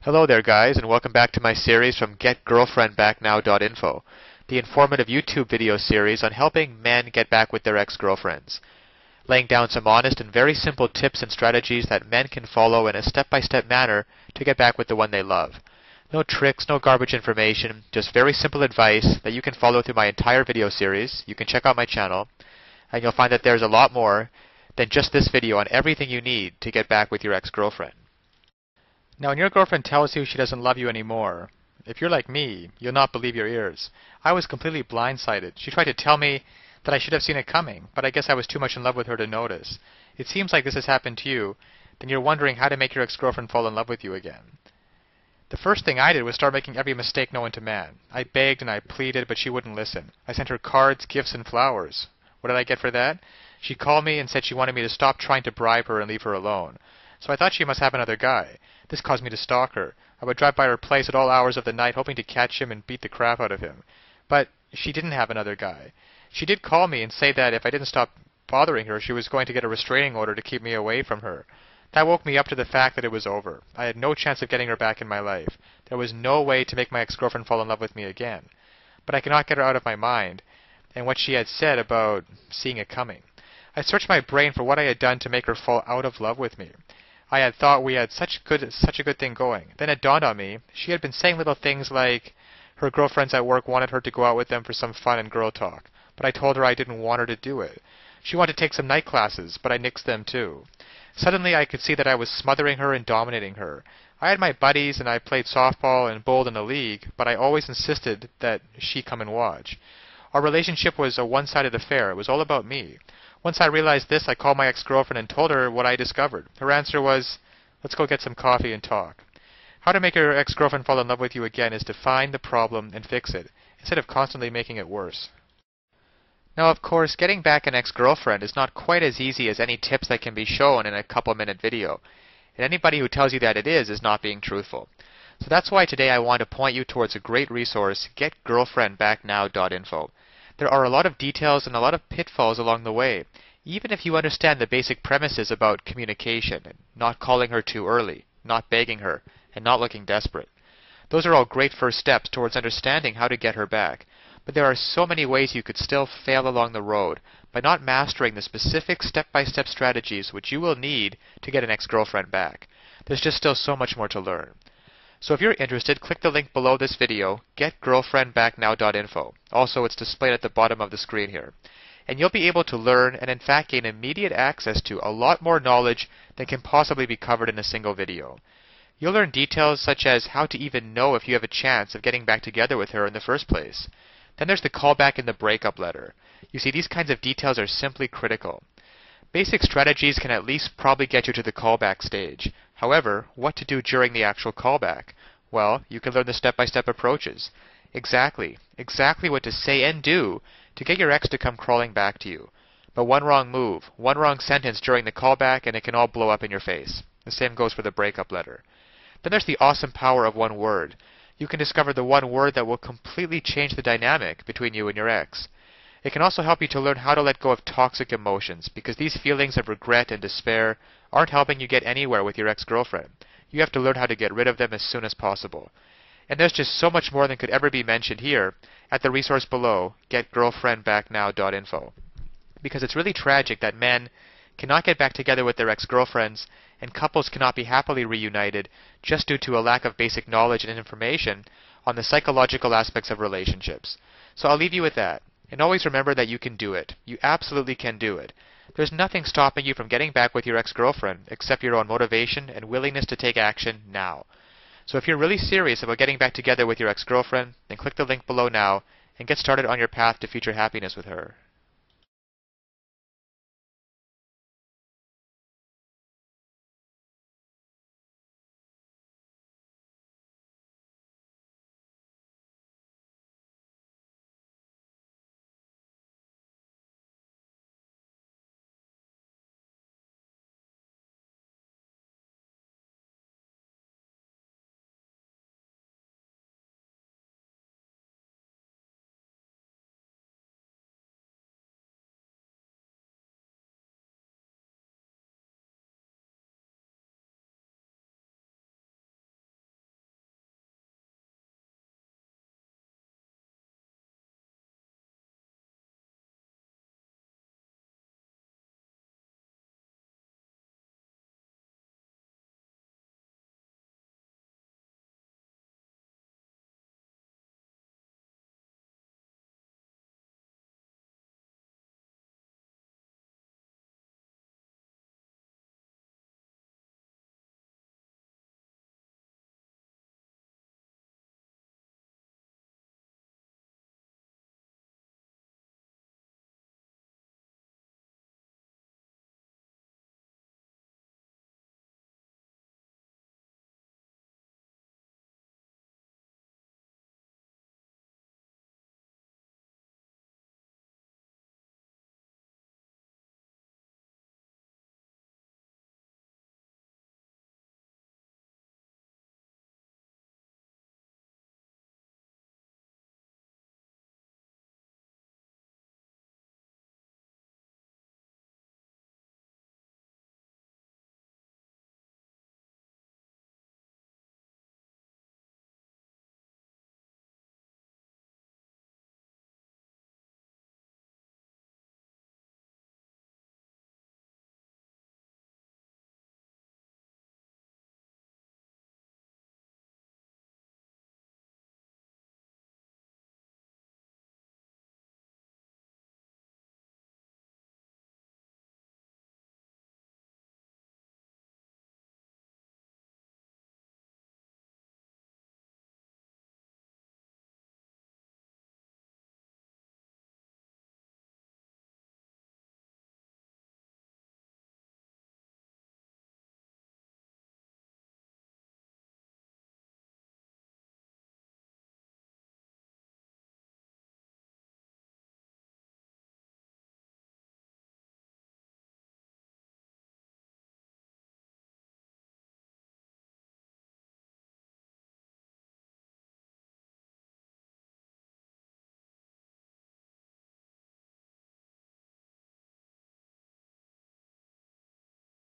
Hello there guys, and welcome back to my series from GetGirlfriendBackNow.info, the informative YouTube video series on helping men get back with their ex-girlfriends, laying down some honest and very simple tips and strategies that men can follow in a step-by-step manner to get back with the one they love. No tricks, no garbage information, just very simple advice that you can follow through my entire video series. You can check out my channel, and you'll find that there's a lot more than just this video on everything you need to get back with your ex-girlfriend. Now, when your girlfriend tells you she doesn't love you anymore, if you're like me, you'll not believe your ears. I was completely blindsided. She tried to tell me that I should have seen it coming, but I guess I was too much in love with her to notice. It seems like this has happened to you, then you're wondering how to make your ex-girlfriend fall in love with you again. The first thing I did was start making every mistake known to man. I begged and I pleaded, but she wouldn't listen. I sent her cards, gifts, and flowers. What did I get for that? She called me and said she wanted me to stop trying to bribe her and leave her alone. So I thought she must have another guy. This caused me to stalk her. I would drive by her place at all hours of the night hoping to catch him and beat the crap out of him. But she didn't have another guy. She did call me and say that if I didn't stop bothering her, she was going to get a restraining order to keep me away from her. That woke me up to the fact that it was over. I had no chance of getting her back in my life. There was no way to make my ex-girlfriend fall in love with me again. But I could not get her out of my mind, and what she had said about seeing it coming. I searched my brain for what I had done to make her fall out of love with me. I had thought we had such a good thing going. Then it dawned on me, she had been saying little things like her girlfriends at work wanted her to go out with them for some fun and girl talk, but I told her I didn't want her to do it. She wanted to take some night classes, but I nixed them too. Suddenly I could see that I was smothering her and dominating her. I had my buddies and I played softball and bowled in a league, but I always insisted that she come and watch. Our relationship was a one-sided affair. It was all about me. Once I realized this, I called my ex-girlfriend and told her what I discovered. Her answer was, "Let's go get some coffee and talk." How to make your ex-girlfriend fall in love with you again is to find the problem and fix it, instead of constantly making it worse. Now, of course, getting back an ex-girlfriend is not quite as easy as any tips that can be shown in a couple-minute video. And anybody who tells you that it is not being truthful. So that's why today I want to point you towards a great resource, GetGirlfriendBackNow.info. There are a lot of details and a lot of pitfalls along the way, even if you understand the basic premises about communication, and not calling her too early, not begging her, and not looking desperate. Those are all great first steps towards understanding how to get her back, but there are so many ways you could still fail along the road by not mastering the specific step-by-step strategies which you will need to get an ex-girlfriend back. There's just still so much more to learn. So if you're interested, click the link below this video, GetGirlfriendBackNow.info. Also, it's displayed at the bottom of the screen here. And you'll be able to learn and in fact gain immediate access to a lot more knowledge than can possibly be covered in a single video. You'll learn details such as how to even know if you have a chance of getting back together with her in the first place. Then there's the callback and the breakup letter. You see, these kinds of details are simply critical. Basic strategies can at least probably get you to the callback stage. However, what to do during the actual callback? Well, you can learn the step-by-step approaches. Exactly what to say and do to get your ex to come crawling back to you. But one wrong move, one wrong sentence during the callback and it can all blow up in your face. The same goes for the breakup letter. Then there's the awesome power of one word. You can discover the one word that will completely change the dynamic between you and your ex. It can also help you to learn how to let go of toxic emotions, because these feelings of regret and despair aren't helping you get anywhere with your ex-girlfriend. You have to learn how to get rid of them as soon as possible. And there's just so much more than could ever be mentioned here at the resource below, GetGirlfriendBackNow.info. Because it's really tragic that men cannot get back together with their ex-girlfriends, and couples cannot be happily reunited just due to a lack of basic knowledge and information on the psychological aspects of relationships. So I'll leave you with that. And always remember that you can do it. You absolutely can do it. There's nothing stopping you from getting back with your ex-girlfriend except your own motivation and willingness to take action now. So if you're really serious about getting back together with your ex-girlfriend, then click the link below now and get started on your path to future happiness with her.